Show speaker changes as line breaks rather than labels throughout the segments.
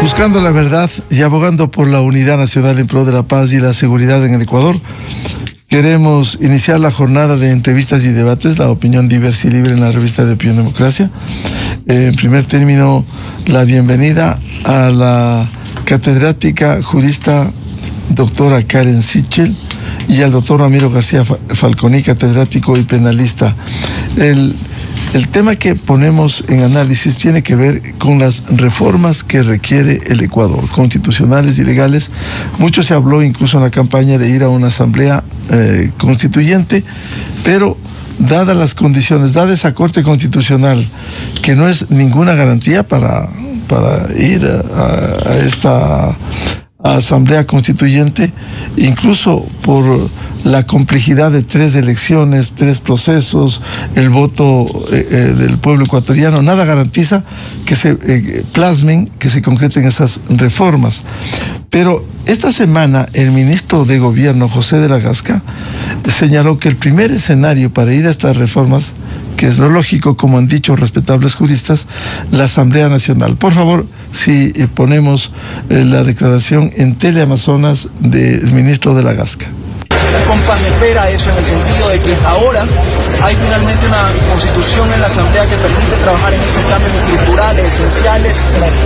Buscando la verdad y abogando por la unidad nacional en pro de la paz y la seguridad en el Ecuador, queremos iniciar la jornada de entrevistas y debates, la opinión diversa y libre en la revista de Opinión Democracia. En primer término, la bienvenida a la catedrática jurista doctora Karen Sichel y al doctor Ramiro García Falconi, catedrático y penalista. El tema que ponemos en análisis tiene que ver con las reformas que requiere el Ecuador, constitucionales y legales. Mucho se habló incluso en la campaña de ir a una asamblea constituyente, pero dadas las condiciones, dada esa Corte Constitucional, que no es ninguna garantía para ir a esta asamblea constituyente, incluso por la complejidad de 3 elecciones, 3 procesos, el voto del pueblo ecuatoriano, nada garantiza que se plasmen, que se concreten esas reformas. Pero esta semana el ministro de Gobierno, José de la Gasca, señaló que el primer escenario para ir a estas reformas, que es lo lógico, como han dicho respetables juristas, la Asamblea Nacional. Por favor, si ponemos la declaración en Teleamazonas del ministro de la Gasca.
Con paz espera eso, en el sentido de que ahora hay finalmente una constitución en la Asamblea que permite trabajar en estos cambios estructurales, esenciales,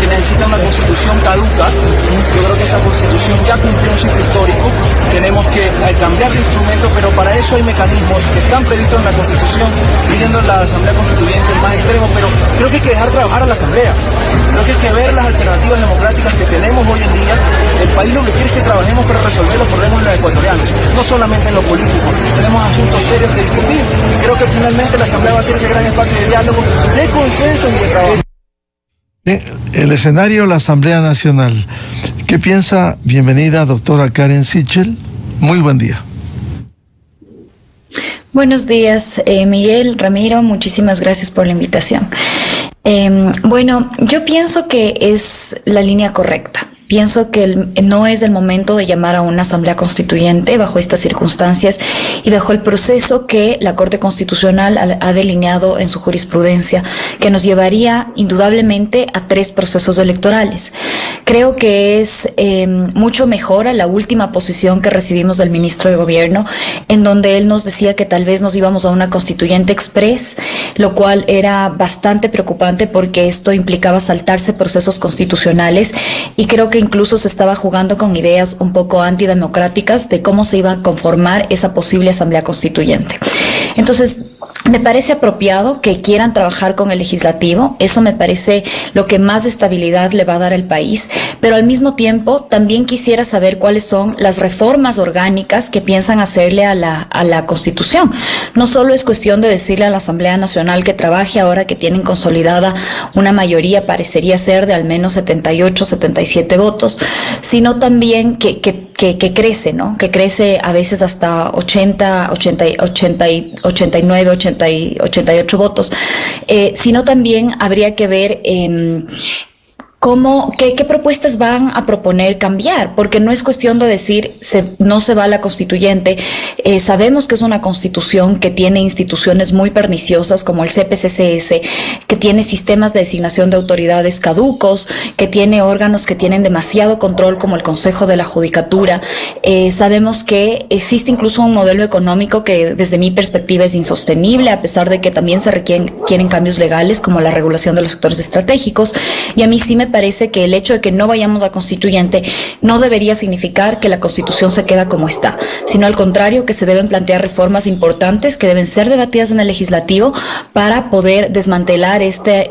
que necesita una constitución caduca. Yo creo que esa constitución ya cumplió un ciclo histórico. Tenemos que cambiar de instrumento, pero para eso hay mecanismos que están previstos en la constitución, pidiendo en la Asamblea Constituyente el más extremo, pero creo que hay que dejar trabajar a la Asamblea. Creo que hay que ver las alternativas democráticas que tenemos hoy en día. El país lo que quiere es que trabajemos para resolver los problemas de los ecuatorianos, no solamente en lo político. Tenemos asuntos serios que discutir. Creo que finalmente la Asamblea va a ser ese gran espacio de diálogo, de consenso y de trabajo.
El escenario, la Asamblea Nacional. ¿Qué piensa? Bienvenida, doctora Karen Sichel. Muy buen día.
Buenos días, Miguel, Ramiro, muchísimas gracias por la invitación. Bueno, yo pienso que es la línea correcta. Pienso que no es el momento de llamar a una asamblea constituyente bajo estas circunstancias y bajo el proceso que la Corte Constitucional ha delineado en su jurisprudencia, que nos llevaría indudablemente a 3 procesos electorales. Creo que es mucho mejor a la última posición que recibimos del ministro de Gobierno, en donde él nos decía que tal vez nos íbamos a una constituyente express, lo cual era bastante preocupante porque esto implicaba saltarse procesos constitucionales, y creo que incluso se estaba jugando con ideas un poco antidemocráticas de cómo se iba a conformar esa posible asamblea constituyente. Entonces, me parece apropiado que quieran trabajar con el legislativo, eso me parece lo que más estabilidad le va a dar al país, pero al mismo tiempo también quisiera saber cuáles son las reformas orgánicas que piensan hacerle a la Constitución. No solo es cuestión de decirle a la Asamblea Nacional que trabaje ahora que tienen consolidada una mayoría, parecería ser de al menos 78, 77 votos, sino también que crece, ¿no? Que crece a veces hasta 80, 89, 88 votos, sino también habría que ver ¿qué propuestas van a proponer cambiar? Porque no es cuestión de decir no se va a la constituyente. Sabemos que es una constitución que tiene instituciones muy perniciosas como el CPCCS, que tiene sistemas de designación de autoridades caducos, que tiene órganos que tienen demasiado control como el Consejo de la Judicatura. Sabemos que existe incluso un modelo económico que desde mi perspectiva es insostenible, a pesar de que también se requieren cambios legales como la regulación de los sectores estratégicos. Y a mí sí me parece que el hecho de que no vayamos a constituyente no debería significar que la Constitución se queda como está, sino al contrario, que se deben plantear reformas importantes que deben ser debatidas en el legislativo para poder desmantelar este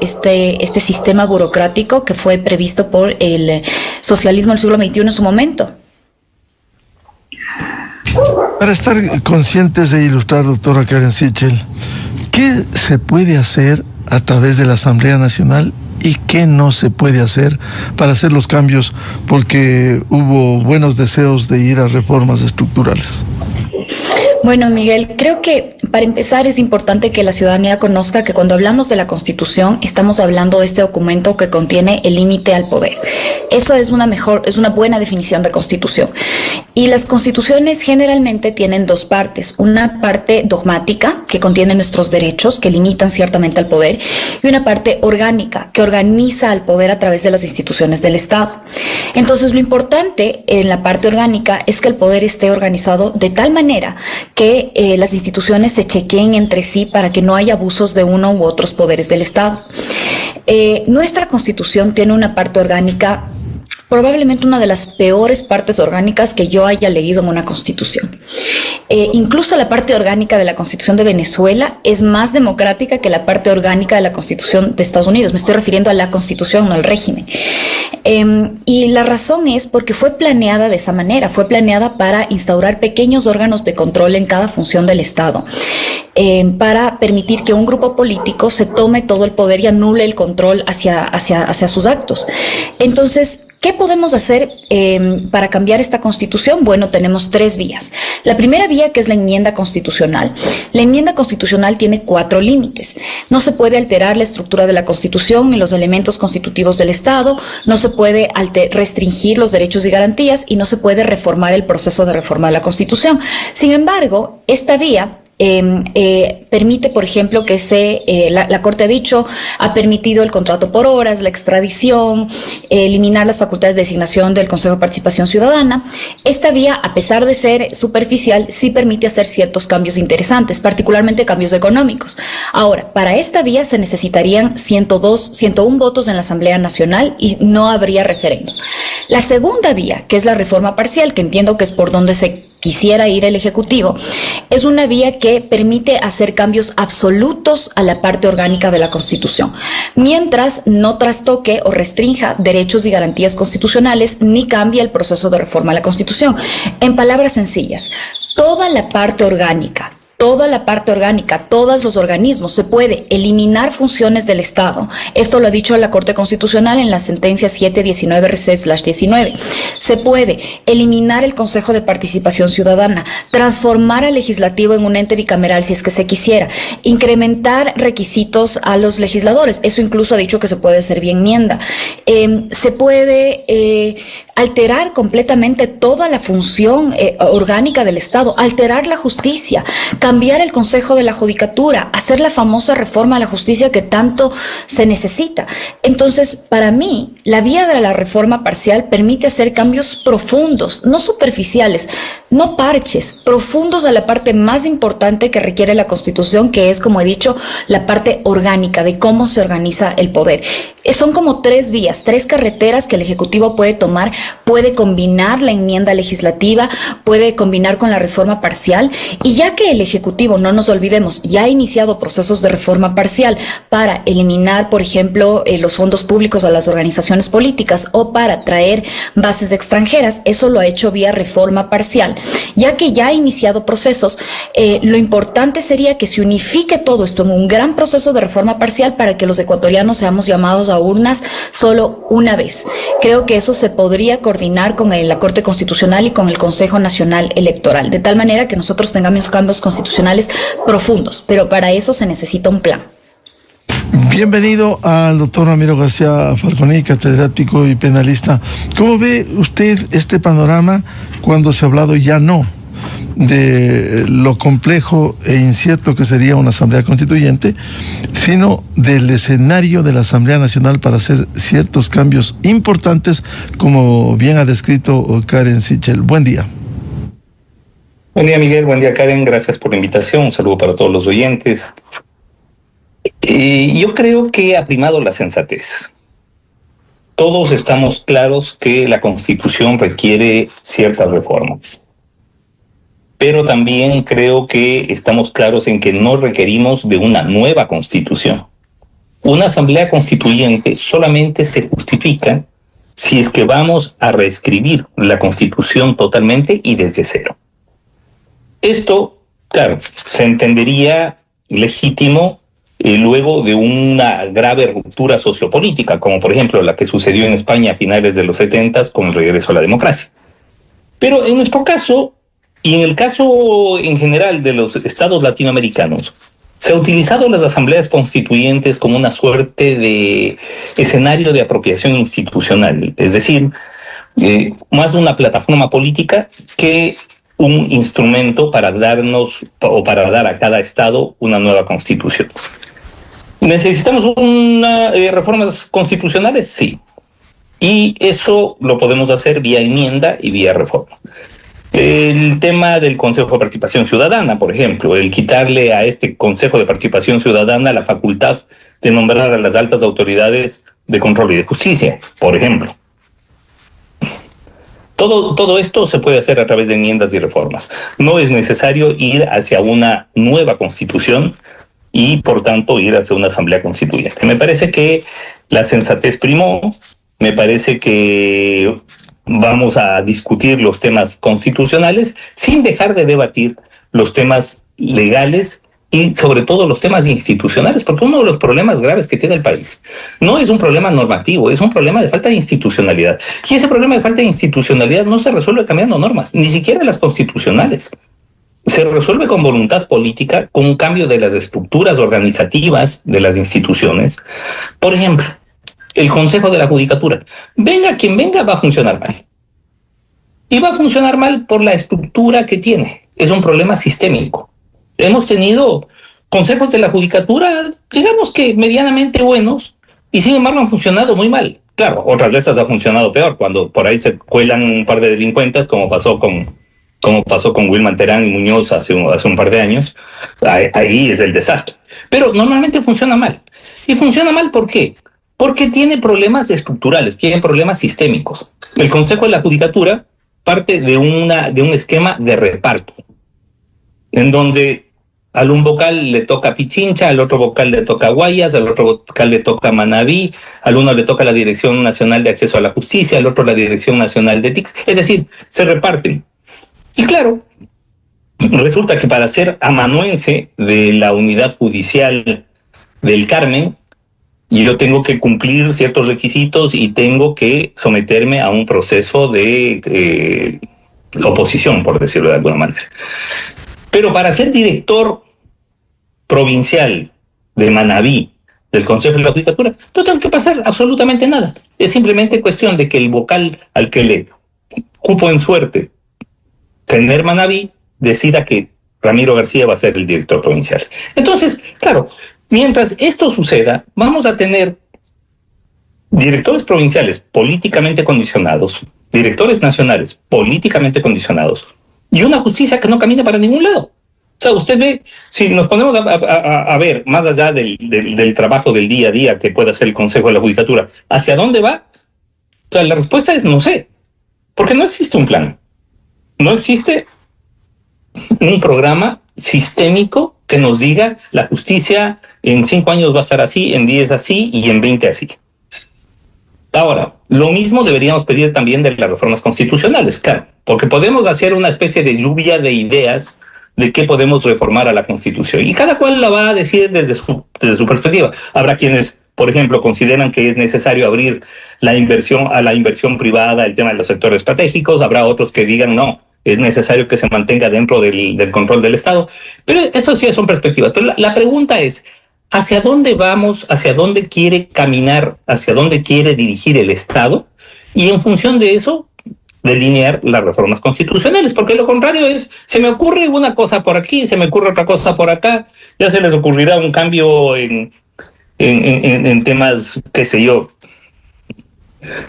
sistema burocrático que fue previsto por el socialismo del siglo XXI en su momento.
Para estar conscientes e ilustrar, doctora Karen Sichel, ¿qué se puede hacer a través de la Asamblea Nacional y qué no se puede hacer para hacer los cambios? Porque hubo buenos deseos de ir a reformas estructurales.
Bueno, Miguel, creo que Para empezar, es importante que la ciudadanía conozca que cuando hablamos de la Constitución, estamos hablando de este documento que contiene el límite al poder. Eso es una buena definición de Constitución. Y las constituciones generalmente tienen dos partes. Una parte dogmática, que contiene nuestros derechos, que limitan ciertamente al poder, y una parte orgánica, que organiza al poder a través de las instituciones del Estado. Entonces, lo importante en la parte orgánica es que el poder esté organizado de tal manera que las instituciones se chequeen entre sí para que no haya abusos de uno u otros poderes del Estado. Nuestra Constitución tiene una parte orgánica, probablemente una de las peores partes orgánicas que yo haya leído en una constitución. Incluso la parte orgánica de la Constitución de Venezuela es más democrática que la parte orgánica de la Constitución de Estados Unidos. Me estoy refiriendo a la Constitución, no al régimen. Y la razón es porque fue planeada de esa manera, fue planeada para instaurar pequeños órganos de control en cada función del Estado, para permitir que un grupo político se tome todo el poder y anule el control hacia sus actos. Entonces, ¿qué podemos hacer para cambiar esta Constitución? Bueno, tenemos tres vías. La primera vía, que es la enmienda constitucional. La enmienda constitucional tiene 4 límites. No se puede alterar la estructura de la Constitución ni los elementos constitutivos del Estado, no se puede restringir los derechos y garantías y no se puede reformar el proceso de reforma de la Constitución. Sin embargo, esta vía permite, por ejemplo, que la Corte ha permitido el contrato por horas, la extradición, eliminar las facultades de designación del Consejo de Participación Ciudadana. Esta vía, a pesar de ser superficial, sí permite hacer ciertos cambios interesantes, particularmente cambios económicos. Ahora, para esta vía se necesitarían 101 votos en la Asamblea Nacional y no habría referéndum. La segunda vía, que es la reforma parcial, que entiendo que es por donde se quisiera ir el Ejecutivo, es una vía que permite hacer cambios absolutos a la parte orgánica de la Constitución, mientras no trastoque o restrinja derechos y garantías constitucionales ni cambie el proceso de reforma a la Constitución. En palabras sencillas, toda la parte orgánica, todos los organismos, se puede eliminar funciones del Estado. Esto lo ha dicho la Corte Constitucional en la sentencia 719-RC/19. Se puede eliminar el Consejo de Participación Ciudadana, transformar al legislativo en un ente bicameral si es que se quisiera, incrementar requisitos a los legisladores. Eso incluso ha dicho que se puede hacer vía enmienda. Se puede alterar completamente toda la función orgánica del Estado, alterar la justicia, cambiar el Consejo de la Judicatura, hacer la famosa reforma a la justicia que tanto se necesita. Entonces, para mí, la vía de la reforma parcial permite hacer cambios profundos, no superficiales, no parches, profundos a la parte más importante que requiere la Constitución, que es, como he dicho, la parte orgánica de cómo se organiza el poder. Son como 3 vías, 3 carreteras que el Ejecutivo puede tomar, puede combinar la enmienda legislativa, puede combinar con la reforma parcial, y ya que el Ejecutivo, no nos olvidemos, ya ha iniciado procesos de reforma parcial para eliminar, por ejemplo, los fondos públicos a las organizaciones políticas o para traer bases extranjeras, eso lo ha hecho vía reforma parcial. Ya que ya ha iniciado procesos, lo importante sería que se unifique todo esto en un gran proceso de reforma parcial para que los ecuatorianos seamos llamados a urnas solo una vez. Creo que eso se podría coordinar con la Corte Constitucional y con el Consejo Nacional Electoral, de tal manera que nosotros tengamos cambios constitucionales profundos, pero para eso se necesita un plan.
Bienvenido al doctor Ramiro García Falconi, catedrático y penalista. ¿Cómo ve usted este panorama cuando se ha hablado ya no de lo complejo e incierto que sería una asamblea constituyente, sino del escenario de la Asamblea Nacional para hacer ciertos cambios importantes, como bien ha descrito Karen Sichel? Buen día.
Buen día, Miguel. Buen día, Karen. Gracias por la invitación. Un saludo para todos los oyentes. Yo creo que ha primado la sensatez. Todos estamos claros que la Constitución requiere ciertas reformas. Pero también creo que estamos claros en que no requerimos de una nueva Constitución. Una asamblea constituyente solamente se justifica si es que vamos a reescribir la Constitución totalmente y desde cero. Esto, claro, se entendería legítimo luego de una grave ruptura sociopolítica, como por ejemplo la que sucedió en España a finales de los 70 con el regreso a la democracia. Pero en nuestro caso, Y en el caso en general de los estados latinoamericanos, se ha utilizado las asambleas constituyentes como una suerte de escenario de apropiación institucional, es decir, más una plataforma política que un instrumento para darnos o para dar a cada estado una nueva constitución. ¿Necesitamos reformas constitucionales? Sí. Y eso lo podemos hacer vía enmienda y vía reforma. El tema del Consejo de Participación Ciudadana, por ejemplo, el quitarle a este Consejo de Participación Ciudadana la facultad de nombrar a las altas autoridades de control y de justicia, por ejemplo. Todo esto se puede hacer a través de enmiendas y reformas. No es necesario ir hacia una nueva constitución y, por tanto, ir hacia una asamblea constituyente. Me parece que la sensatez primó, me parece que vamos a discutir los temas constitucionales sin dejar de debatir los temas legales y sobre todo los temas institucionales, porque uno de los problemas graves que tiene el país no es un problema normativo, es un problema de falta de institucionalidad. Y ese problema de falta de institucionalidad no se resuelve cambiando normas, ni siquiera las constitucionales. Se resuelve con voluntad política, con un cambio de las estructuras organizativas de las instituciones. Por ejemplo, el Consejo de la Judicatura. Venga quien venga, va a funcionar mal. Y va a funcionar mal por la estructura que tiene. Es un problema sistémico. Hemos tenido consejos de la judicatura, digamos que medianamente buenos, y sin embargo han funcionado muy mal. Claro, otras veces ha funcionado peor, cuando por ahí se cuelan un par de delincuentes, como pasó con Wilman Terán y Muñoz hace un par de años. Ahí es el desastre. Pero normalmente funciona mal. ¿Y funciona mal por qué? Porque tiene problemas estructurales, tiene problemas sistémicos. El Consejo de la Judicatura parte de un esquema de reparto, en donde al un vocal le toca Pichincha, al otro vocal le toca Guayas, al otro vocal le toca Manabí, al uno le toca la Dirección Nacional de Acceso a la Justicia, al otro la Dirección Nacional de TICS. Es decir, se reparten. Y claro, resulta que para ser amanuense de la unidad judicial del Carmen, yo tengo que cumplir ciertos requisitos y tengo que someterme a un proceso de oposición, por decirlo de alguna manera. Pero para ser director provincial de Manabí, del Consejo de la Judicatura, no tengo que pasar absolutamente nada. Es simplemente cuestión de que el vocal al que le cupo en suerte tener Manabí decida que Ramiro García va a ser el director provincial. Entonces, claro, mientras esto suceda, vamos a tener directores provinciales políticamente condicionados, directores nacionales políticamente condicionados, y una justicia que no camina para ningún lado. O sea, usted ve, si nos ponemos a ver, más allá del trabajo del día a día que puede hacer el Consejo de la Judicatura, ¿hacia dónde va? O sea, la respuesta es no sé, porque no existe un plan. No existe un programa sistémico que nos diga la justicia en 5 años va a estar así, en 10 así y en 20 así. Ahora, lo mismo deberíamos pedir también de las reformas constitucionales, claro, porque podemos hacer una especie de lluvia de ideas de qué podemos reformar a la Constitución. Y cada cual la va a decir desde su perspectiva. Habrá quienes, por ejemplo, consideran que es necesario abrir a la inversión privada, el tema de los sectores estratégicos. Habrá otros que digan no, es necesario que se mantenga dentro del control del Estado. Pero eso sí son perspectivas. Pero la pregunta es, ¿hacia dónde vamos? ¿Hacia dónde quiere caminar? ¿Hacia dónde quiere dirigir el Estado? Y en función de eso, delinear las reformas constitucionales, porque lo contrario es, se me ocurre una cosa por aquí, se me ocurre otra cosa por acá, ya se les ocurrirá un cambio en temas, qué sé yo,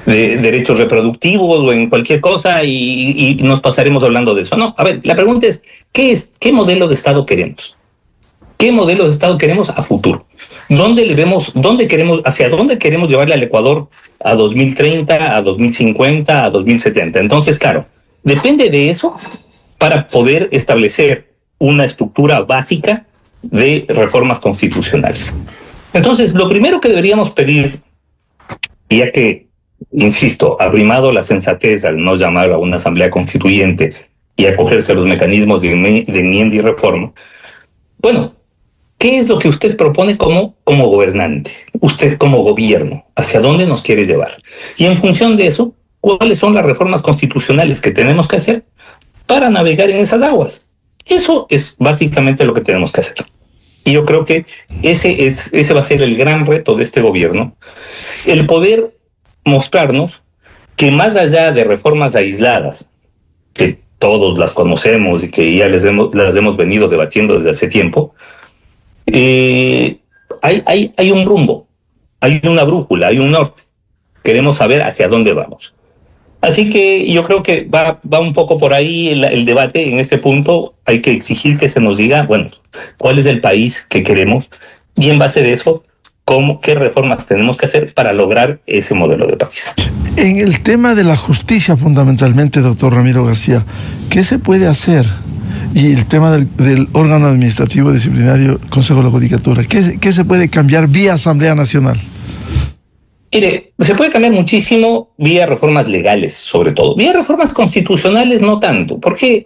de derechos reproductivos o en cualquier cosa y nos pasaremos hablando de eso. No, a ver, la pregunta es, ¿qué modelo de Estado queremos? ¿Qué modelo de Estado queremos a futuro? ¿Hacia dónde queremos llevarle al Ecuador a 2030, a 2050, a 2070? Entonces, claro, depende de eso para poder establecer una estructura básica de reformas constitucionales. Entonces, lo primero que deberíamos pedir, ya que, insisto, ha primado la sensatez al no llamar a una asamblea constituyente y acogerse a los mecanismos de enmienda y reforma, bueno, ¿qué es lo que usted propone como gobernante? Usted como gobierno, ¿hacia dónde nos quiere llevar? Y en función de eso, ¿cuáles son las reformas constitucionales que tenemos que hacer para navegar en esas aguas. Eso es básicamente lo que tenemos que hacer. Y yo creo que ese va a ser el gran reto de este gobierno, el poder mostrarnos que más allá de reformas aisladas, que todos las conocemos y que ya las hemos venido debatiendo desde hace tiempo, hay un rumbo, hay una brújula, hay un norte. Queremos saber hacia dónde vamos. Así que yo creo que va un poco por ahí el debate en este punto. Hay que exigir que se nos diga, bueno, cuál es el país que queremos y en base de eso, qué reformas tenemos que hacer para lograr ese modelo de país.
En el tema de la justicia, fundamentalmente, doctor Ramiro García, ¿qué se puede hacer? Y el tema del órgano administrativo disciplinario, Consejo de la Judicatura, ¿qué se puede cambiar vía Asamblea Nacional?
Mire, se puede cambiar muchísimo vía reformas legales, sobre todo. Vía reformas constitucionales no tanto, porque,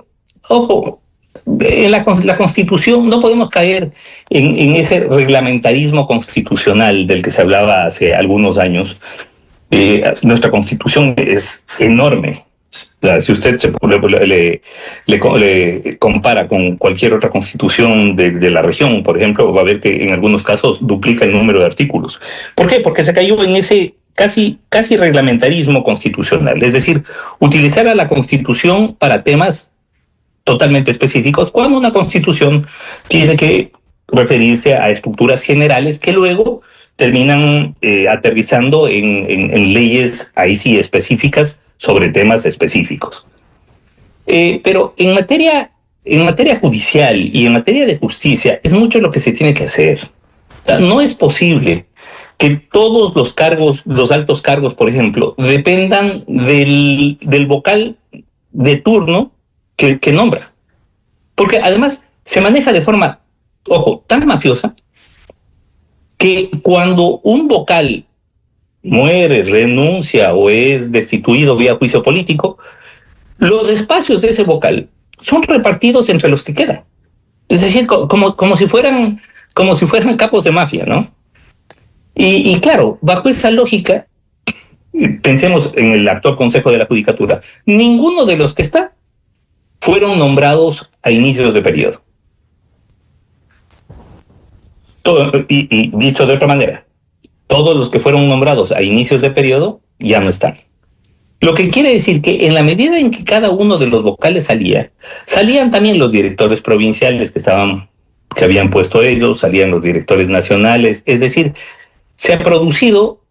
ojo, en la Constitución no podemos caer en ese reglamentarismo constitucional del que se hablaba hace algunos años. Nuestra Constitución es enorme. O sea, si usted le compara con cualquier otra constitución de la región, por ejemplo, va a ver que en algunos casos duplica el número de artículos. ¿Por qué? Porque se cayó en ese casi reglamentarismo constitucional. Es decir, utilizar a la Constitución para temas totalmente específicos, cuando una Constitución tiene que referirse a estructuras generales que luego terminan aterrizando en leyes ahí sí específicas sobre temas específicos. Pero en materia judicial y en materia de justicia es mucho lo que se tiene que hacer. O sea, no es posible que todos los cargos, los altos cargos, por ejemplo, dependan del vocal de turno que nombra. Porque además se maneja de forma, ojo, tan mafiosa que cuando un vocal muere, renuncia o es destituido vía juicio político, los espacios de ese vocal son repartidos entre los que quedan. Es decir, como si fueran capos de mafia, ¿no? Y claro, bajo esa lógica, pensemos en el actual Consejo de la Judicatura, ninguno de los que está fueron nombrados a inicios de periodo. Y dicho de otra manera, todos los que fueron nombrados a inicios de periodo ya no están. Lo que quiere decir que en la medida en que cada uno de los vocales salían también los directores provinciales que habían puesto ellos, salían los directores nacionales. Es decir, se ha producido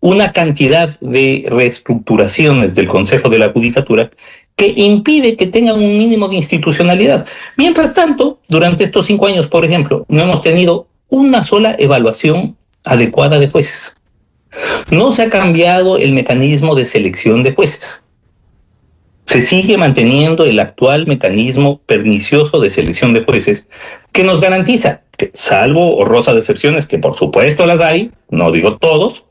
una cantidad de reestructuraciones del Consejo de la Judicatura que impide que tengan un mínimo de institucionalidad. Mientras tanto, durante estos 5 años, por ejemplo, no hemos tenido una sola evaluación adecuada de jueces. No se ha cambiado el mecanismo de selección de jueces. Se sigue manteniendo el actual mecanismo pernicioso de selección de jueces que nos garantiza, que, salvo honrosas excepciones, que por supuesto las hay, no digo todos,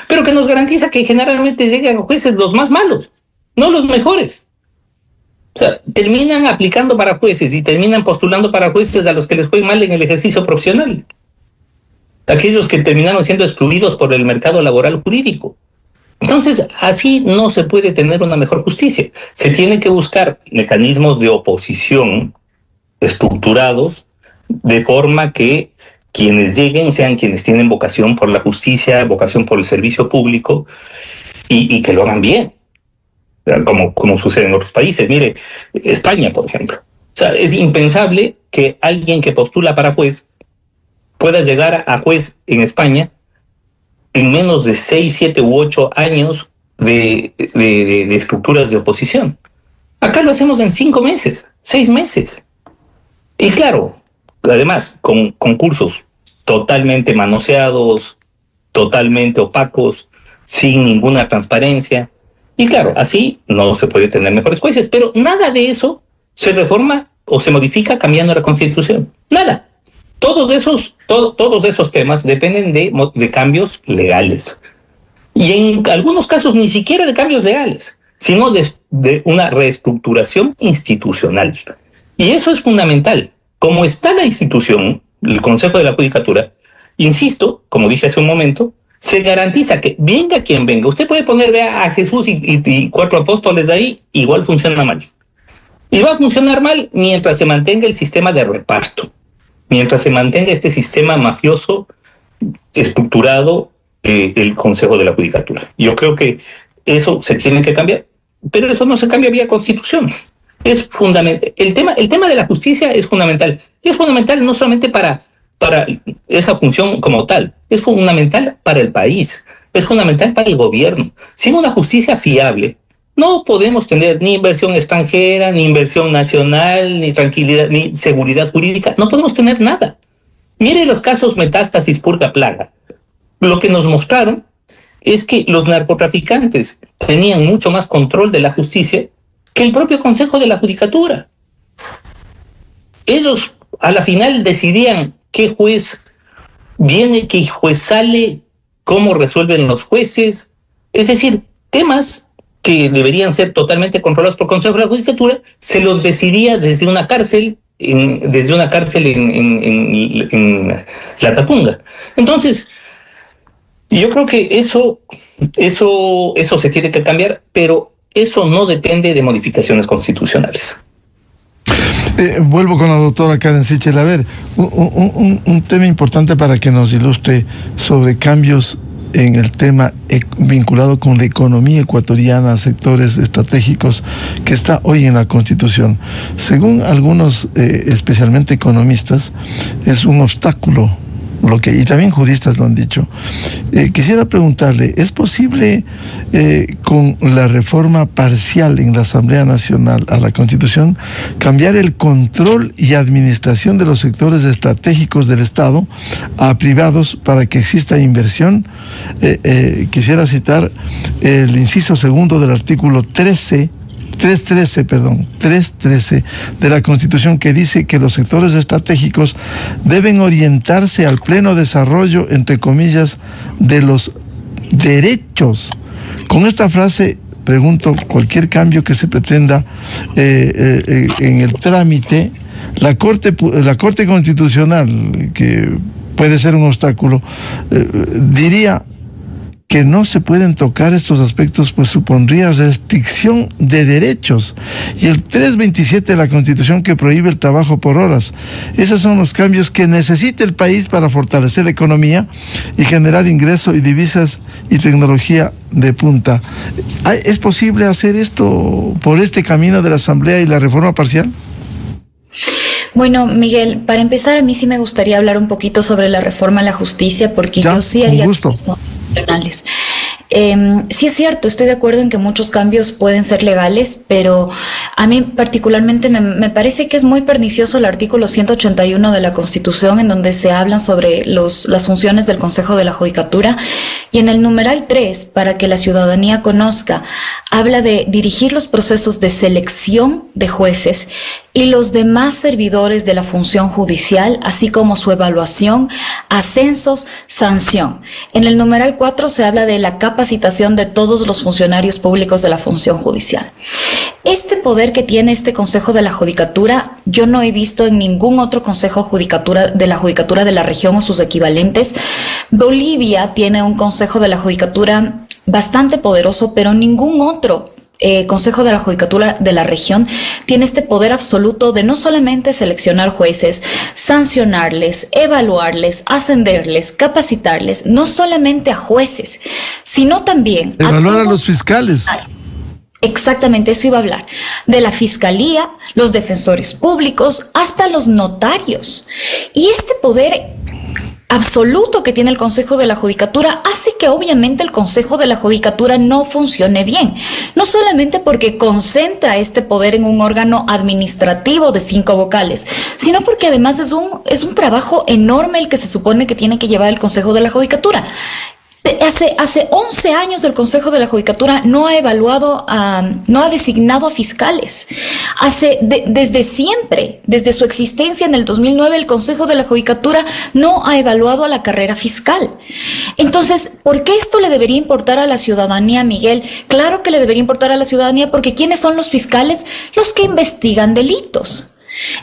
pero que nos garantiza que generalmente llegan jueces los más malos, no los mejores. O sea, terminan aplicando para jueces y terminan postulando para jueces a los que les fue mal en el ejercicio profesional. Aquellos que terminaron siendo excluidos por el mercado laboral jurídico. Entonces, así no se puede tener una mejor justicia. Se tienen que buscar mecanismos de oposición estructurados de forma que quienes lleguen sean quienes tienen vocación por la justicia, vocación por el servicio público y que lo hagan bien, como sucede en otros países. Mire, España, por ejemplo. O sea, es impensable que alguien que postula para juez pueda llegar a juez en España en menos de 6, 7 u 8 años de estructuras de oposición. Acá lo hacemos en 5 meses, 6 meses. Y claro, además, con concursos totalmente manoseados, totalmente opacos, sin ninguna transparencia. Y claro, así no se puede tener mejores jueces, pero nada de eso se reforma o se modifica cambiando la Constitución. Nada. Todos esos temas dependen de cambios legales. Y en algunos casos ni siquiera de cambios legales, sino de una reestructuración institucional. Y eso es fundamental. Como está la institución, el Consejo de la Judicatura, insisto, como dije hace un momento, se garantiza que venga quien venga. Usted puede poner a Jesús y 4 apóstoles de ahí, igual funciona mal. Y va a funcionar mal mientras se mantenga el sistema de reparto, mientras se mantenga este sistema mafioso estructurado, el Consejo de la Judicatura. Yo creo que eso se tiene que cambiar, pero eso no se cambia vía constitución. Es fundamental. El tema de la justicia es fundamental. Y es fundamental no solamente para esa función como tal, es fundamental para el país, es fundamental para el gobierno. Sin una justicia fiable, no podemos tener ni inversión extranjera, ni inversión nacional, ni tranquilidad, ni seguridad jurídica. No podemos tener nada. Mire los casos Metástasis, Purga, Plaga. Lo que nos mostraron es que los narcotraficantes tenían mucho más control de la justicia que el propio Consejo de la Judicatura. Ellos a la final decidían qué juez viene, qué juez sale, cómo resuelven los jueces. Es decir, temas que deberían ser totalmente controlados por el Consejo de la Judicatura, se los decidía desde una cárcel, en La Tapunga. Entonces, yo creo que eso se tiene que cambiar, pero eso no depende de modificaciones constitucionales.
Vuelvo con la doctora Karen Sichel. A ver, un tema importante para que nos ilustre sobre cambios en el tema vinculado con la economía ecuatoriana, sectores estratégicos, que está hoy en la Constitución. Según algunos, especialmente economistas, es un obstáculo, y también juristas lo han dicho. Quisiera preguntarle, ¿es posible con la reforma parcial en la Asamblea Nacional a la Constitución cambiar el control y administración de los sectores estratégicos del Estado a privados para que exista inversión? Quisiera citar el inciso segundo del artículo 313 de la Constitución, que dice que los sectores estratégicos deben orientarse al pleno desarrollo, entre comillas, de los derechos. Con esta frase, pregunto, cualquier cambio que se pretenda en el trámite, la Corte Constitucional, que puede ser un obstáculo, diría que no se pueden tocar estos aspectos, pues supondría restricción de derechos. Y el 327 de la Constitución, que prohíbe el trabajo por horas. Esos son los cambios que necesita el país para fortalecer la economía y generar ingresos y divisas y tecnología de punta. ¿Es posible hacer esto por este camino de la Asamblea y la reforma parcial?
Bueno, Miguel, para empezar, a mí sí me gustaría hablar un poquito sobre la reforma a la justicia, porque yo sí haría cambios constitucionales. Sí es cierto, estoy de acuerdo en que muchos cambios pueden ser legales, pero a mí particularmente me parece que es muy pernicioso el artículo 181 de la Constitución, en donde se hablan sobre las funciones del Consejo de la Judicatura, y en el numeral 3, para que la ciudadanía conozca, habla de dirigir los procesos de selección de jueces y los demás servidores de la función judicial, así como su evaluación, ascensos, sanción. En el numeral 4 se habla de la capacitación de todos los funcionarios públicos de la función judicial. Este poder que tiene este Consejo de la Judicatura, yo no he visto en ningún otro Consejo de la Judicatura de la región o sus equivalentes. Bolivia tiene un Consejo de la Judicatura bastante poderoso, pero ningún otro Consejo de la Judicatura de la región tiene este poder absoluto de no solamente seleccionar jueces, sancionarles, evaluarles, ascenderles, capacitarles, no solamente a jueces, sino también
evaluar a los fiscales.
Exactamente, eso iba a hablar. De la fiscalía, los defensores públicos, hasta los notarios. Y este poder absoluto que tiene el Consejo de la Judicatura hace que obviamente el Consejo de la Judicatura no funcione bien. No solamente porque concentra este poder en un órgano administrativo de 5 vocales, sino porque además es un trabajo enorme el que se supone que tiene que llevar el Consejo de la Judicatura. Hace 11 años el Consejo de la Judicatura no ha evaluado, no ha designado a fiscales. Desde siempre, desde su existencia en el 2009, el Consejo de la Judicatura no ha evaluado a la carrera fiscal. Entonces, ¿por qué esto le debería importar a la ciudadanía, Miguel? Claro que le debería importar a la ciudadanía, porque ¿quiénes son los fiscales? Los que investigan delitos.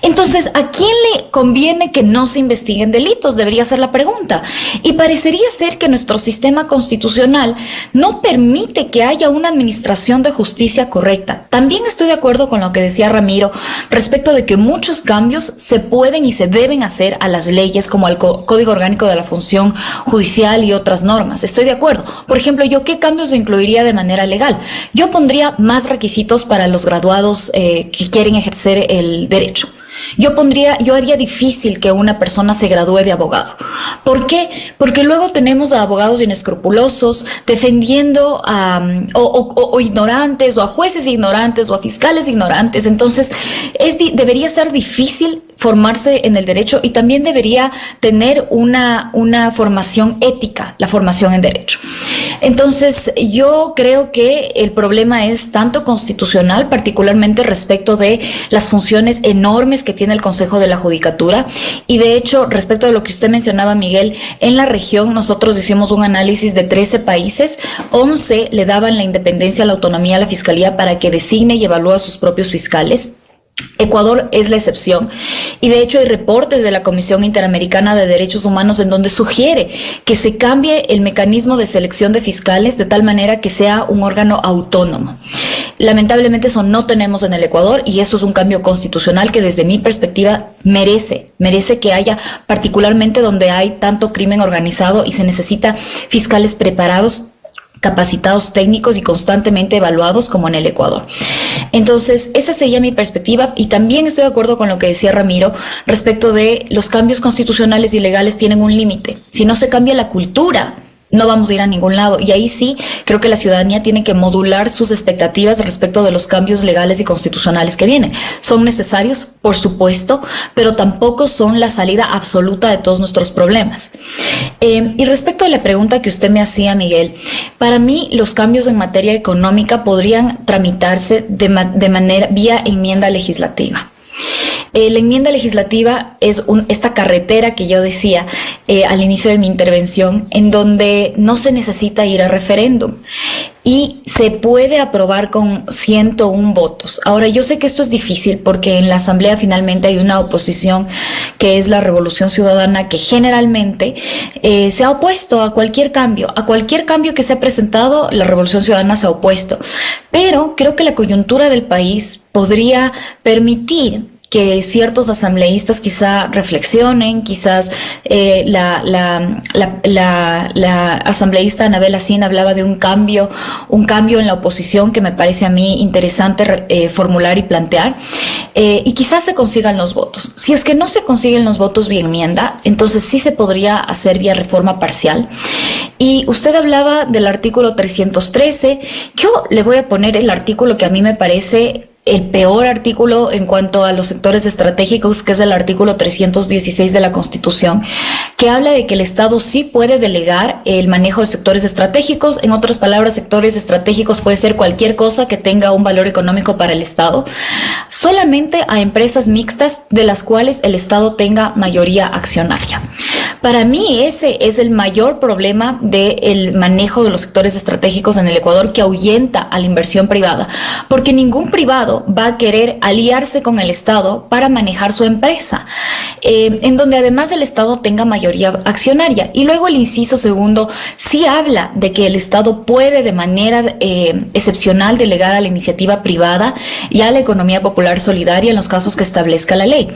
Entonces, ¿a quién le conviene que no se investiguen delitos? Debería ser la pregunta. Y parecería ser que nuestro sistema constitucional no permite que haya una administración de justicia correcta. También estoy de acuerdo con lo que decía Ramiro respecto de que muchos cambios se pueden y se deben hacer a las leyes como al Código Orgánico de la Función Judicial y otras normas. Estoy de acuerdo. Por ejemplo, ¿yo qué cambios incluiría de manera legal? Yo pondría más requisitos para los graduados que quieren ejercer el derecho. Yo haría difícil que una persona se gradúe de abogado. ¿Por qué? Porque luego tenemos a abogados inescrupulosos defendiendo o ignorantes, o a jueces ignorantes, o a fiscales ignorantes. Entonces, debería ser difícil formarse en el derecho, y también debería tener una formación ética, la formación en derecho. Entonces, yo creo que el problema es tanto constitucional, particularmente respecto de las funciones enormes que tiene el Consejo de la Judicatura. Y de hecho, respecto de lo que usted mencionaba, Miguel, en la región nosotros hicimos un análisis de 13 países, 11 le daban la independencia, la autonomía a la Fiscalía para que designe y evalúe a sus propios fiscales. Ecuador es la excepción, y de hecho hay reportes de la Comisión Interamericana de Derechos Humanos en donde sugiere que se cambie el mecanismo de selección de fiscales de tal manera que sea un órgano autónomo. Lamentablemente eso no tenemos en el Ecuador, y eso es un cambio constitucional que desde mi perspectiva merece que haya, particularmente donde hay tanto crimen organizado y se necesita fiscales preparados, capacitados, técnicos y constantemente evaluados, como en el Ecuador. Entonces, esa sería mi perspectiva, y también estoy de acuerdo con lo que decía Ramiro respecto de los cambios constitucionales y legales tienen un límite. Si no se cambia la cultura, no vamos a ir a ningún lado, y ahí sí creo que la ciudadanía tiene que modular sus expectativas respecto de los cambios legales y constitucionales que vienen. Son necesarios, por supuesto, pero tampoco son la salida absoluta de todos nuestros problemas. Y respecto a la pregunta que usted me hacía, Miguel, para mí los cambios en materia económica podrían tramitarse de manera vía enmienda legislativa. La enmienda legislativa es esta carretera que yo decía al inicio de mi intervención, en donde no se necesita ir a referéndum y se puede aprobar con 101 votos. Ahora, yo sé que esto es difícil porque en la Asamblea finalmente hay una oposición que es la Revolución Ciudadana, que generalmente se ha opuesto a cualquier cambio que se ha presentado. La Revolución Ciudadana se ha opuesto, pero creo que la coyuntura del país podría permitir que ciertos asambleístas quizá reflexionen, quizás la asambleísta Anabel Asín hablaba de un cambio en la oposición que me parece a mí interesante formular y plantear, y quizás se consigan los votos. Si es que no se consiguen los votos vía enmienda, entonces sí se podría hacer vía reforma parcial. Y usted hablaba del artículo 313, yo le voy a poner el artículo que a mí me parece el peor artículo en cuanto a los sectores estratégicos, que es el artículo 316 de la Constitución, que habla de que el Estado sí puede delegar el manejo de sectores estratégicos. En otras palabras, sectores estratégicos puede ser cualquier cosa que tenga un valor económico para el Estado, solamente a empresas mixtas de las cuales el Estado tenga mayoría accionaria. Para mí ese es el mayor problema del manejo de los sectores estratégicos en el Ecuador, que ahuyenta a la inversión privada, porque ningún privado va a querer aliarse con el Estado para manejar su empresa, en donde además el Estado tenga mayoría accionaria. Y luego el inciso segundo sí habla de que el Estado puede de manera excepcional delegar a la iniciativa privada y a la economía popular solidaria en los casos que establezca la ley.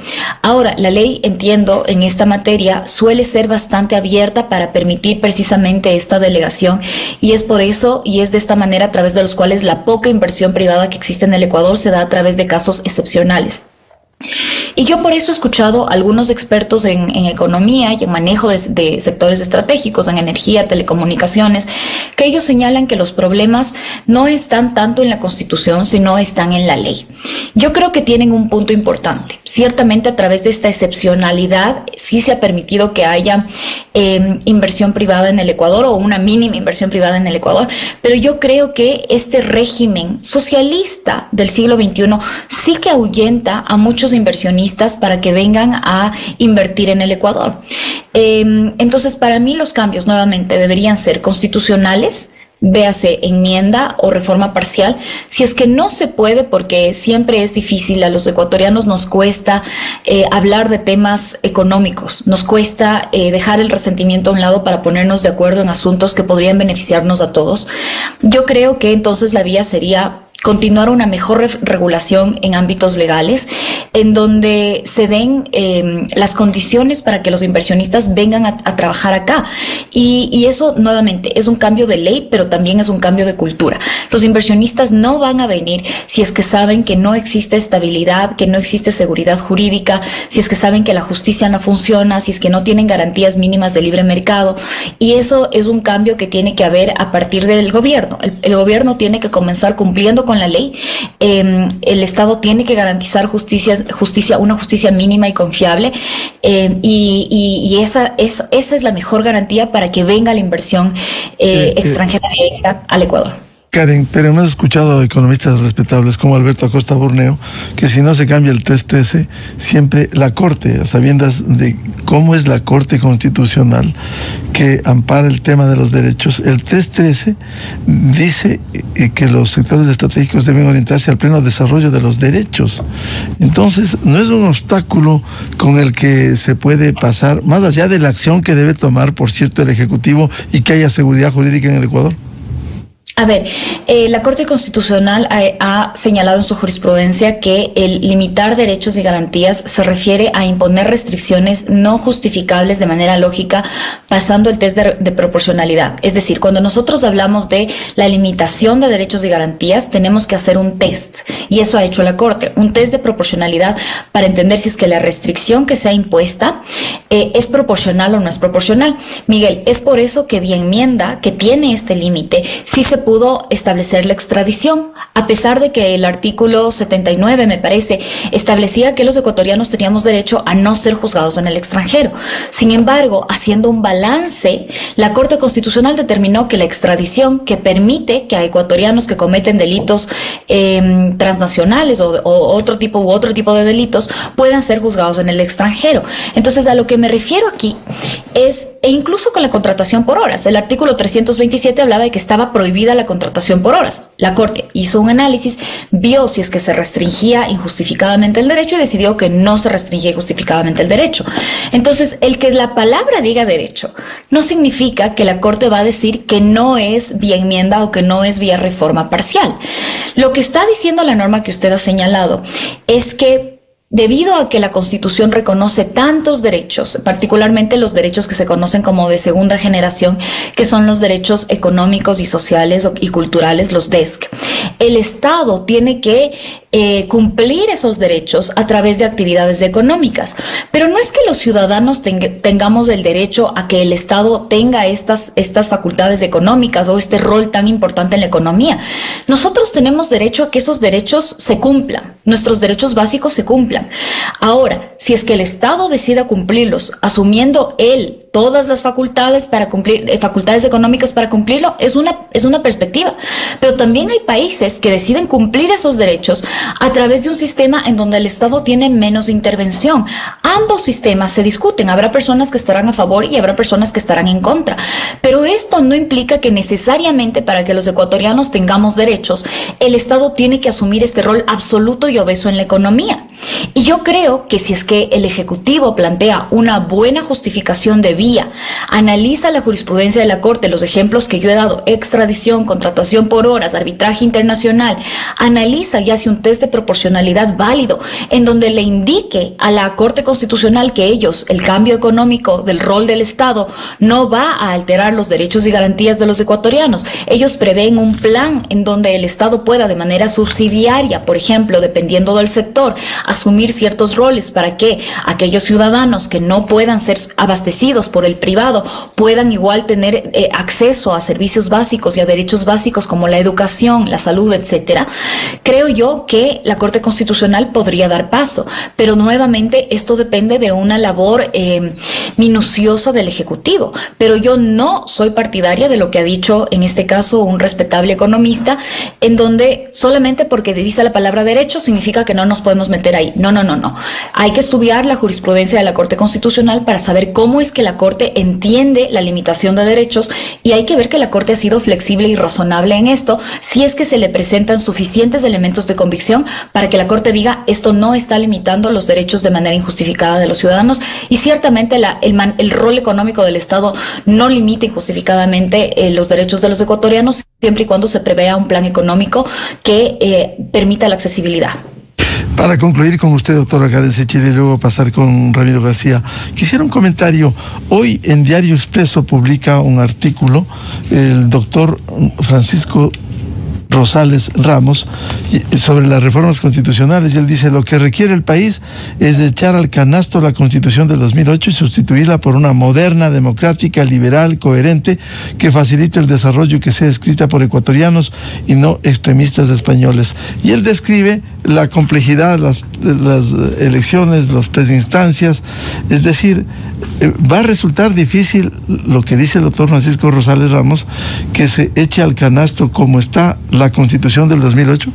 Ahora, la ley, entiendo, en esta materia suele ser bastante abierta para permitir precisamente esta delegación, y es por eso y es de esta manera a través de los cuales la poca inversión privada que existe en el Ecuador se da a través de casos excepcionales. Y yo por eso he escuchado a algunos expertos en economía y en manejo de sectores estratégicos, en energía, telecomunicaciones, que ellos señalan que los problemas no están tanto en la Constitución, sino están en la ley. Yo creo que tienen un punto importante. Ciertamente a través de esta excepcionalidad sí se ha permitido que haya inversión privada en el Ecuador, o una mínima inversión privada en el Ecuador, pero yo creo que este régimen socialista del siglo XXI sí que ahuyenta a muchos inversionistas para que vengan a invertir en el Ecuador. Entonces, para mí los cambios nuevamente deberían ser constitucionales, véase enmienda o reforma parcial, si es que no se puede, porque siempre es difícil, a los ecuatorianos nos cuesta hablar de temas económicos, nos cuesta dejar el resentimiento a un lado para ponernos de acuerdo en asuntos que podrían beneficiarnos a todos. Yo creo que entonces la vía sería continuar una mejor regulación en ámbitos legales, en donde se den las condiciones para que los inversionistas vengan a trabajar acá. Y eso, nuevamente, es un cambio de ley, pero también es un cambio de cultura. Los inversionistas no van a venir si es que saben que no existe estabilidad, que no existe seguridad jurídica, si es que saben que la justicia no funciona, si es que no tienen garantías mínimas de libre mercado. Y eso es un cambio que tiene que haber a partir del gobierno. El gobierno tiene que comenzar cumpliendo con la ley. El Estado tiene que garantizar una justicia mínima y confiable, y esa es la mejor garantía para que venga la inversión extranjera directa al Ecuador.
Karen, pero hemos escuchado a economistas respetables como Alberto Acosta Burneo que si no se cambia el 313, siempre la Corte, a sabiendas de cómo es la Corte Constitucional que ampara el tema de los derechos, el 313 dice que los sectores estratégicos deben orientarse al pleno desarrollo de los derechos. Entonces, no es un obstáculo con el que se puede pasar, más allá de la acción que debe tomar, por cierto, el Ejecutivo, y que haya seguridad jurídica en el Ecuador.
A ver, la Corte Constitucional ha señalado en su jurisprudencia que el limitar derechos y garantías se refiere a imponer restricciones no justificables de manera lógica, pasando el test de proporcionalidad. Es decir, cuando nosotros hablamos de la limitación de derechos y garantías, tenemos que hacer un test, y eso ha hecho la Corte, un test de proporcionalidad para entender si es que la restricción que se ha impuesta es proporcional o no es proporcional. Miguel, es por eso que vía enmienda, que tiene este límite, sí se pudo establecer la extradición, a pesar de que el artículo 79, me parece, establecía que los ecuatorianos teníamos derecho a no ser juzgados en el extranjero. Sin embargo, haciendo un balance, la Corte Constitucional determinó que la extradición, que permite que a ecuatorianos que cometen delitos transnacionales o otro tipo de delitos puedan ser juzgados en el extranjero. Entonces, a lo que me refiero aquí es, e incluso con la contratación por horas, el artículo 327 hablaba de que estaba prohibida la contratación por horas. La Corte hizo un análisis, vio si es que se restringía injustificadamente el derecho y decidió que no se restringía injustificadamente el derecho. Entonces, el que la palabra diga derecho no significa que la Corte va a decir que no es vía enmienda o que no es vía reforma parcial. Lo que está diciendo la norma que usted ha señalado es que debido a que la Constitución reconoce tantos derechos, particularmente los derechos que se conocen como de segunda generación, que son los derechos económicos y sociales y culturales, los DESC, el Estado tiene que cumplir esos derechos a través de actividades económicas. Pero no es que los ciudadanos tengamos el derecho a que el Estado tenga estas facultades económicas o este rol tan importante en la economía. Nosotros tenemos derecho a que esos derechos se cumplan, nuestros derechos básicos se cumplan. Ahora, si es que el Estado decida cumplirlos, asumiendo él todas las facultades para cumplir, facultades económicas para cumplirlo, es una perspectiva. Pero también hay países que deciden cumplir esos derechos a través de un sistema en donde el Estado tiene menos intervención. Ambos sistemas se discuten, habrá personas que estarán a favor y habrá personas que estarán en contra. Pero esto no implica que necesariamente para que los ecuatorianos tengamos derechos, el Estado tiene que asumir este rol absoluto y obeso en la economía. Y yo creo que si es que el Ejecutivo plantea una buena justificación de vía, analiza la jurisprudencia de la Corte, los ejemplos que yo he dado, extradición, contratación por horas, arbitraje internacional, analiza y hace un test de proporcionalidad válido, en donde le indique a la Corte Constitucional que el cambio económico del rol del Estado no va a alterar los derechos y garantías de los ecuatorianos. Ellos prevén un plan en donde el Estado pueda de manera subsidiaria, por ejemplo, dependiendo del sector, asumir ciertos roles para que aquellos ciudadanos que no puedan ser abastecidos por el privado puedan igual tener acceso a servicios básicos y a derechos básicos como la educación, la salud, etcétera. Creo yo que la Corte Constitucional podría dar paso, pero nuevamente esto depende de una labor minuciosa del Ejecutivo. Pero yo no soy partidaria de lo que ha dicho en este caso un respetable economista, en donde solamente porque dice la palabra derecho significa que no nos podemos meter ahí. ahí. No. Hay que estudiar la jurisprudencia de la Corte Constitucional para saber cómo es que la Corte entiende la limitación de derechos, y hay que ver que la Corte ha sido flexible y razonable en esto, si es que se le presentan suficientes elementos de convicción para que la Corte diga esto no está limitando los derechos de manera injustificada de los ciudadanos. Y ciertamente el rol económico del Estado no limita injustificadamente los derechos de los ecuatorianos, siempre y cuando se prevea un plan económico que permita la accesibilidad.
Para concluir con usted, doctora Karen Sechiri, y luego pasar con Ramiro García, quisiera un comentario. Hoy en Diario Expreso publica un artículo el doctor Francisco Rosales Ramos sobre las reformas constitucionales, y él dice: lo que requiere el país es echar al canasto la Constitución del 2008 y sustituirla por una moderna, democrática, liberal, coherente, que facilite el desarrollo y que sea escrita por ecuatorianos y no extremistas españoles. Y él describe la complejidad, las elecciones, las 3 instancias, es decir, va a resultar difícil, lo que dice el doctor Francisco Rosales Ramos, que se eche al canasto como está la Constitución del 2008.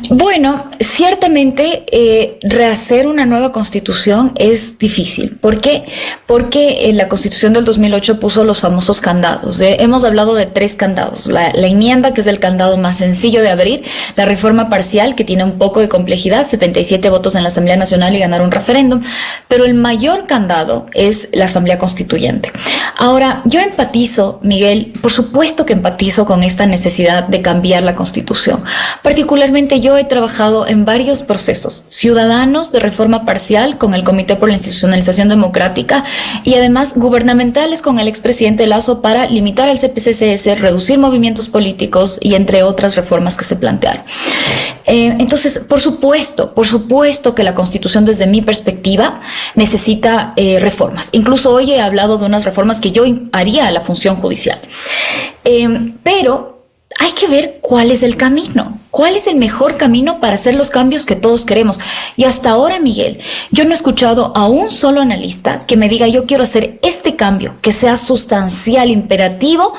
Bueno, ciertamente rehacer una nueva constitución es difícil. ¿Por qué? Porque la constitución del 2008 puso los famosos candados. Hemos hablado de 3 candados. La enmienda, que es el candado más sencillo de abrir; la reforma parcial, que tiene un poco de complejidad, 77 votos en la Asamblea Nacional y ganar un referéndum. Pero el mayor candado es la Asamblea Constituyente. Ahora, yo empatizo, Miguel, por supuesto que empatizo con esta necesidad de cambiar la Constitución. Particularmente yo he trabajado en varios procesos ciudadanos de reforma parcial con el Comité por la Institucionalización Democrática, y además gubernamentales con el expresidente Lasso para limitar al CPCCS, reducir movimientos políticos y entre otras reformas que se plantearon. Entonces, por supuesto que la Constitución, desde mi perspectiva, necesita reformas. Incluso hoy he hablado de unas reformas que yo haría a la función judicial. Pero hay que ver cuál es el camino, cuál es el mejor camino para hacer los cambios que todos queremos. Y hasta ahora, Miguel, yo no he escuchado a un solo analista que me diga: yo quiero hacer este cambio que sea sustancial, imperativo,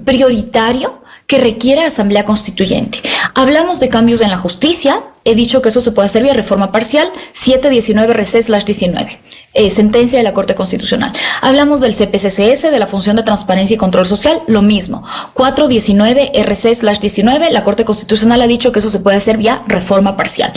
prioritario, que requiera asamblea constituyente. Hablamos de cambios en la justicia. He dicho que eso se puede hacer vía reforma parcial, 719-RC/19. Sentencia de la Corte Constitucional. Hablamos del CPCCS, de la función de transparencia y control social, lo mismo. 419-RC/19, la Corte Constitucional ha dicho que eso se puede hacer vía reforma parcial.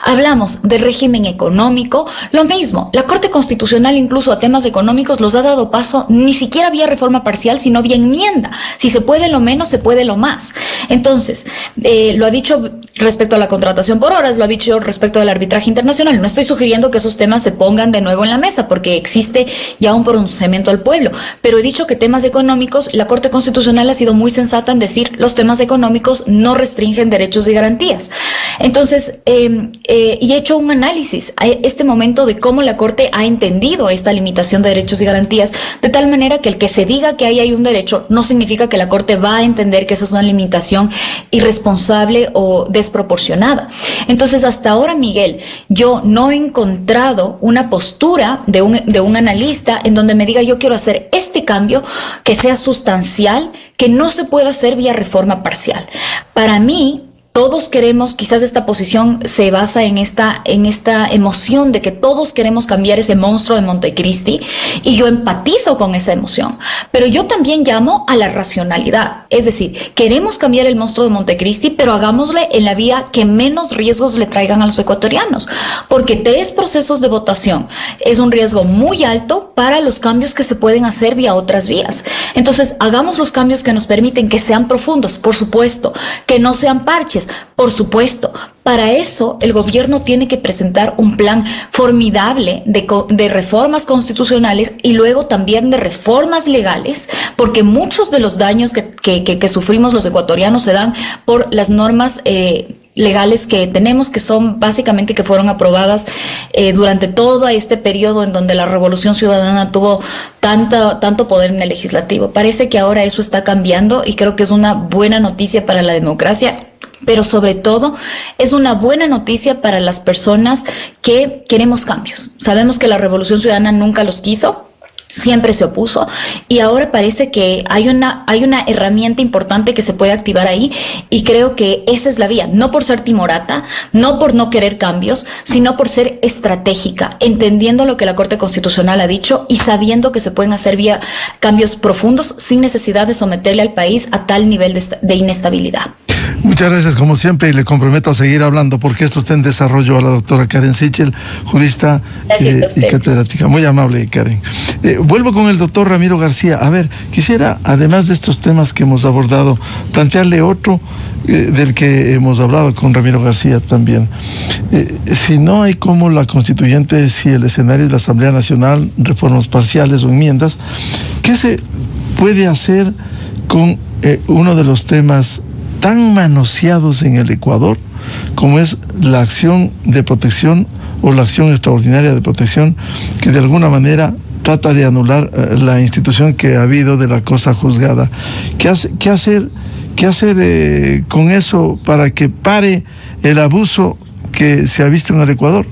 Hablamos del régimen económico, lo mismo. La Corte Constitucional, incluso a temas económicos, los ha dado paso ni siquiera vía reforma parcial, sino vía enmienda. Si se puede lo menos, se puede lo más. Entonces, lo ha dicho respecto a la contratación por horas, lo ha dicho respecto al arbitraje internacional. No estoy sugiriendo que esos temas se pongan de nuevo en la mesa, porque existe ya un pronunciamiento al pueblo, pero he dicho que temas económicos, la Corte Constitucional ha sido muy sensata en decir: los temas económicos no restringen derechos y garantías. Entonces, y he hecho un análisis a este momento de cómo la Corte ha entendido esta limitación de derechos y garantías, de tal manera que el que se diga que ahí hay un derecho no significa que la Corte va a entender que esa es una limitación irresponsable o desproporcionada. Entonces, hasta ahora, Miguel, yo no he encontrado una postura de un analista en donde me diga: yo quiero hacer este cambio que sea sustancial, que no se pueda hacer vía reforma parcial. Para mí, todos queremos, quizás esta posición se basa en esta emoción de que todos queremos cambiar ese monstruo de Montecristi, y yo empatizo con esa emoción, pero yo también llamo a la racionalidad. Es decir, queremos cambiar el monstruo de Montecristi, pero hagámosle en la vía que menos riesgos le traigan a los ecuatorianos, porque 3 procesos de votación es un riesgo muy alto para los cambios que se pueden hacer vía otras vías. Entonces, hagamos los cambios que nos permiten que sean profundos, por supuesto, que no sean parches, por supuesto. Para eso, el gobierno tiene que presentar un plan formidable de reformas constitucionales y luego también de reformas legales, porque muchos de los daños que sufrimos los ecuatorianos se dan por las normas legales que tenemos, que son básicamente que fueron aprobadas durante todo este periodo en donde la Revolución Ciudadana tuvo tanto poder en el legislativo. Parece que ahora eso está cambiando, y creo que es una buena noticia para la democracia. Pero sobre todo es una buena noticia para las personas que queremos cambios. Sabemos que la Revolución Ciudadana nunca los quiso. siempre se opuso, y ahora parece que hay una herramienta importante que se puede activar ahí, y creo que esa es la vía, no por ser timorata, no por no querer cambios, sino por ser estratégica, entendiendo lo que la Corte Constitucional ha dicho y sabiendo que se pueden hacer vía cambios profundos sin necesidad de someterle al país a tal nivel de inestabilidad.
Muchas gracias, como siempre, y le comprometo a seguir hablando porque esto está en desarrollo, a la doctora Karen Sichel, jurista y catedrática. Muy amable, Karen. Vuelvo con el doctor Ramiro García. A ver, quisiera, además de estos temas que hemos abordado, plantearle otro del que hemos hablado con Ramiro García también. Si no hay como la constituyente, si el escenario es la Asamblea Nacional, reformas parciales o enmiendas, ¿qué se puede hacer con uno de los temas tan manoseados en el Ecuador como es la acción de protección o la acción extraordinaria de protección, que de alguna manera trata de anular la institución que ha habido de la cosa juzgada? ¿Qué hacer con eso para que pare el abuso que se ha visto en el Ecuador?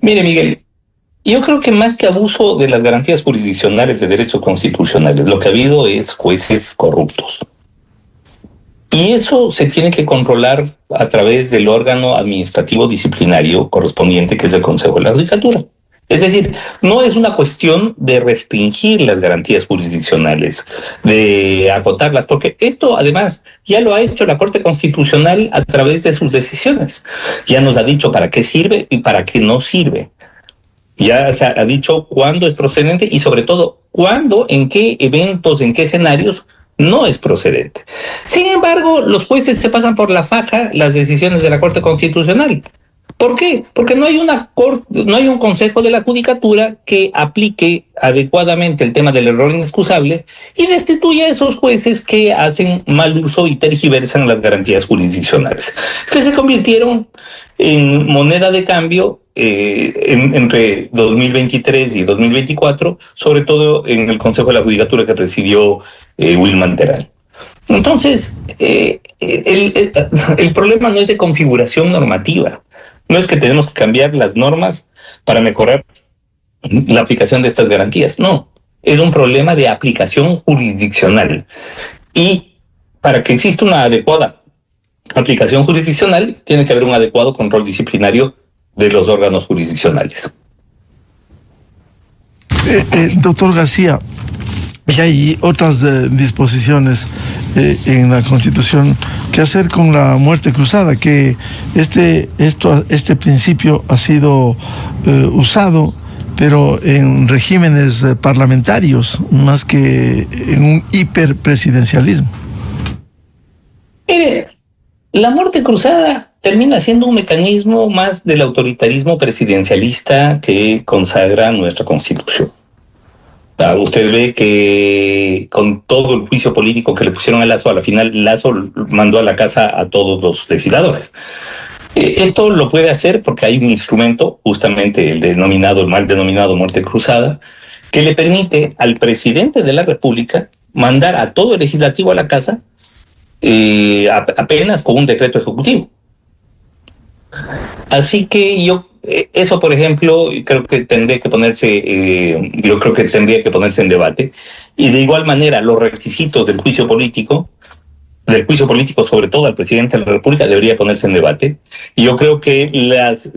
Mire, Miguel, yo creo que más que abuso de las garantías jurisdiccionales de derechos constitucionales, lo que ha habido es jueces corruptos. Y eso se tiene que controlar a través del órgano administrativo disciplinario correspondiente, que es el Consejo de la Judicatura. Es decir, no es una cuestión de restringir las garantías jurisdiccionales, de acotarlas, porque esto además ya lo ha hecho la Corte Constitucional a través de sus decisiones. Ya nos ha dicho para qué sirve y para qué no sirve. Ya ha dicho cuándo es procedente y sobre todo cuándo, en qué eventos, en qué escenarios no es procedente. Sin embargo, los jueces se pasan por la faja las decisiones de la Corte Constitucional. ¿Por qué? Porque no hay un Consejo de la Judicatura que aplique adecuadamente el tema del error inexcusable y destituya a esos jueces que hacen mal uso y tergiversan las garantías jurisdiccionales, que se convirtieron en moneda de cambio entre 2023 y 2024, sobre todo en el Consejo de la Judicatura que presidió Wilman Terán. Entonces, el problema no es de configuración normativa. No es que tenemos que cambiar las normas para mejorar la aplicación de estas garantías. No, es un problema de aplicación jurisdiccional. Y para que exista una adecuada aplicación jurisdiccional, tiene que haber un adecuado control disciplinario de los órganos jurisdiccionales.
Doctor García, y hay otras disposiciones en la Constitución. ¿Qué hacer con la muerte cruzada? Que este principio ha sido usado, pero en regímenes parlamentarios, más que en un hiperpresidencialismo.
Mire, la muerte cruzada termina siendo un mecanismo más del autoritarismo presidencialista que consagra nuestra Constitución. Usted ve que con todo el juicio político que le pusieron a la final Lasso mandó a la casa a todos los legisladores. Esto lo puede hacer porque hay un instrumento, justamente el mal denominado muerte cruzada, que le permite al presidente de la República mandar a todo el legislativo a la casa apenas con un decreto ejecutivo. Así que eso, por ejemplo, creo que tendría que ponerse en debate. Y de igual manera, los requisitos del juicio político sobre todo al presidente de la República, debería ponerse en debate. Y yo creo que las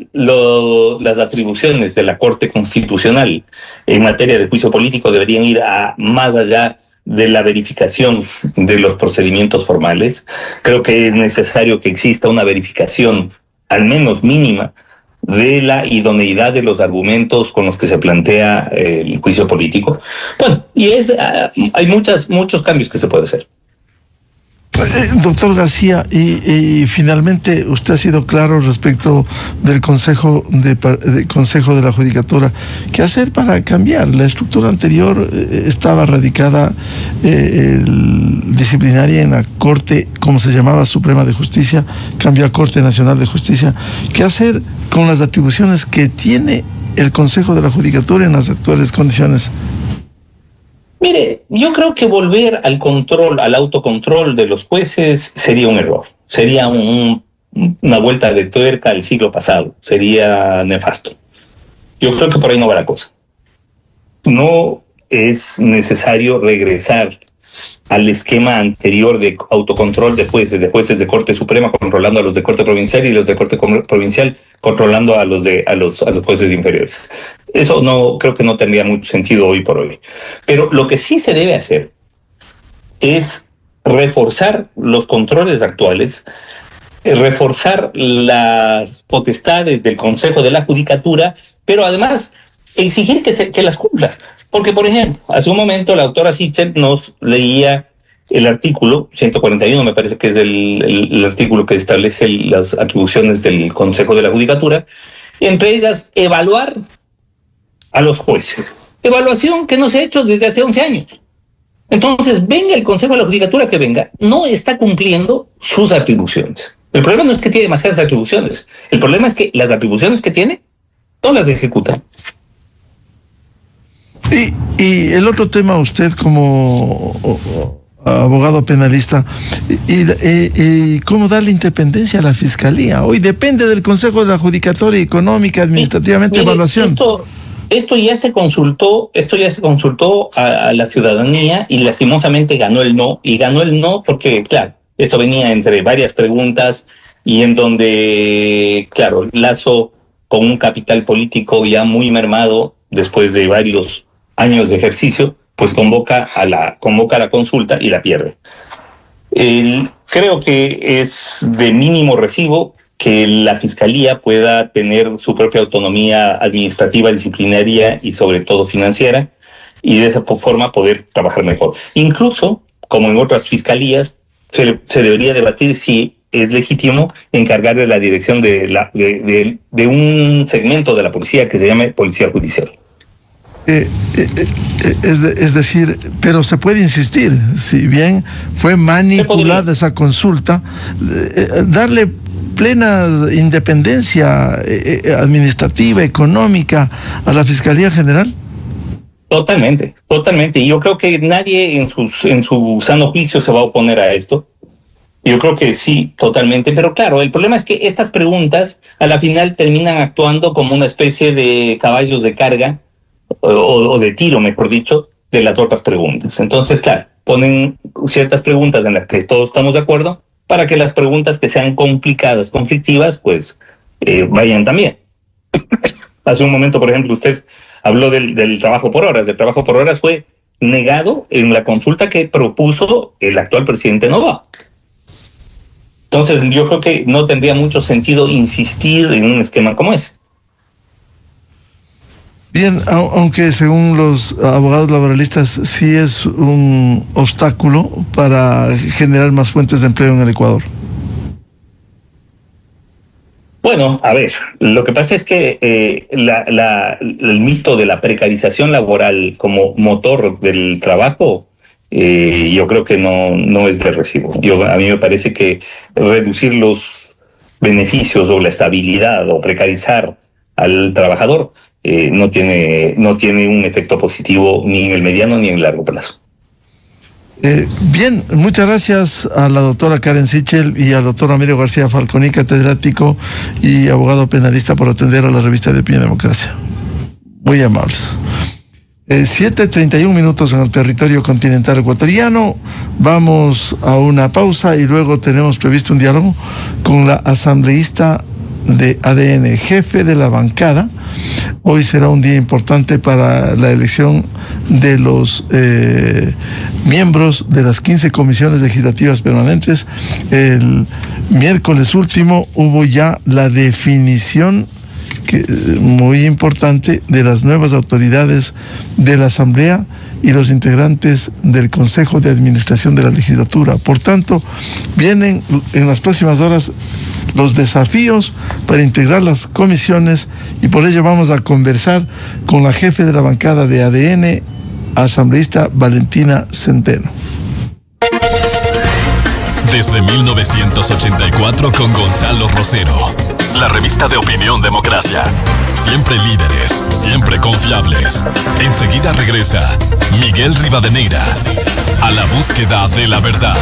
atribuciones de la Corte Constitucional en materia de juicio político deberían ir más allá de la verificación de los procedimientos formales. Creo que es necesario que exista una verificación, al menos mínima, de la idoneidad de los argumentos con los que se plantea el juicio político. Bueno, y hay muchos cambios que se puede hacer.
Doctor García, y finalmente usted ha sido claro respecto del Consejo de la Judicatura. ¿Qué hacer para cambiar? La estructura anterior estaba radicada disciplinaria en la Corte, como se llamaba, Suprema de Justicia, cambió a Corte Nacional de Justicia. ¿Qué hacer con las atribuciones que tiene el Consejo de la Judicatura en las actuales condiciones?
Mire, yo creo que volver al autocontrol de los jueces sería un error. Sería una vuelta de tuerca al siglo pasado. Sería nefasto. Yo creo que por ahí no va la cosa. no es necesario regresar al esquema anterior de autocontrol de jueces de Corte Suprema controlando a los de Corte Provincial y los de Corte Provincial controlando a los jueces inferiores. Eso no creo que no tendría mucho sentido hoy por hoy. Pero lo que sí se debe hacer es reforzar los controles actuales, reforzar las potestades del Consejo de la Judicatura, pero además exigir que las cumpla. Porque, por ejemplo, hace un momento la doctora Sichel nos leía el artículo 141, me parece que es el artículo que establece las atribuciones del Consejo de la Judicatura, entre ellas evaluar a los jueces. Evaluación que no se ha hecho desde hace 11 años. Entonces, venga el Consejo de la Judicatura que venga, no está cumpliendo sus atribuciones. El problema no es que tiene demasiadas atribuciones. El problema es que las atribuciones que tiene no las ejecutan.
Y el otro tema, usted como abogado penalista, y cómo darle independencia a la Fiscalía. Hoy depende del Consejo de la Judicatura Económica, administrativamente,
mire,
evaluación.
Esto ya se consultó a la ciudadanía y lastimosamente ganó el no. Y ganó el no porque, claro, esto venía entre varias preguntas y en donde, claro, Lasso, con un capital político ya muy mermado después de varios años de ejercicio, pues convoca a la consulta y la pierde. Creo que es de mínimo recibo que la Fiscalía pueda tener su propia autonomía administrativa, disciplinaria y sobre todo financiera, y de esa forma poder trabajar mejor. Incluso, como en otras fiscalías, se debería debatir si es legítimo encargarle la dirección de un segmento de la policía que se llame Policía Judicial.
Es decir, pero se puede insistir, si bien fue manipulada esa consulta, darle plena independencia administrativa, económica a la Fiscalía General.
Totalmente. Y yo creo que nadie en su sano juicio se va a oponer a esto. Yo creo que sí, totalmente. Pero claro, el problema es que estas preguntas a la final terminan actuando como una especie de caballos de carga o de tiro, mejor dicho, de las otras preguntas. Entonces, claro, ponen ciertas preguntas en las que todos estamos de acuerdo para que las preguntas que sean complicadas, conflictivas, pues vayan también. Hace un momento, por ejemplo, usted habló del trabajo por horas. El trabajo por horas fue negado en la consulta que propuso el actual presidente Noboa. Entonces, yo creo que no tendría mucho sentido insistir en un esquema como ese.
Bien, aunque según los abogados laboralistas sí es un obstáculo para generar más fuentes de empleo en el Ecuador.
Bueno, a ver, lo que pasa es que el mito de la precarización laboral como motor del trabajo, yo creo que no es de recibo. A mí me parece que reducir los beneficios o la estabilidad o precarizar al trabajador no tiene un efecto positivo ni en el mediano ni en el largo plazo.
Bien, muchas gracias a la doctora Karen Sichel y al doctor Ramiro García Falconi, catedrático y abogado penalista, por atender a la revista de Opinión y Democracia. Muy amables. 7:31 minutos en el territorio continental ecuatoriano. Vamos a una pausa y luego tenemos previsto un diálogo con la asambleísta de ADN, jefe de la bancada. Hoy será un día importante para la elección de los miembros de las 15 comisiones legislativas permanentes. El miércoles último hubo ya la definición muy importante de las nuevas autoridades de la Asamblea y los integrantes del Consejo de Administración de la Legislatura. Por tanto, vienen en las próximas horas los desafíos para integrar las comisiones, y por ello vamos a conversar con la jefe de la bancada de ADN, asambleísta Valentina Centeno.
Desde 1984 con Gonzalo Rosero, la revista de Opinión Democracia. Siempre líderes, siempre confiables. Enseguida regresa Miguel Rivadeneira a la búsqueda de la verdad.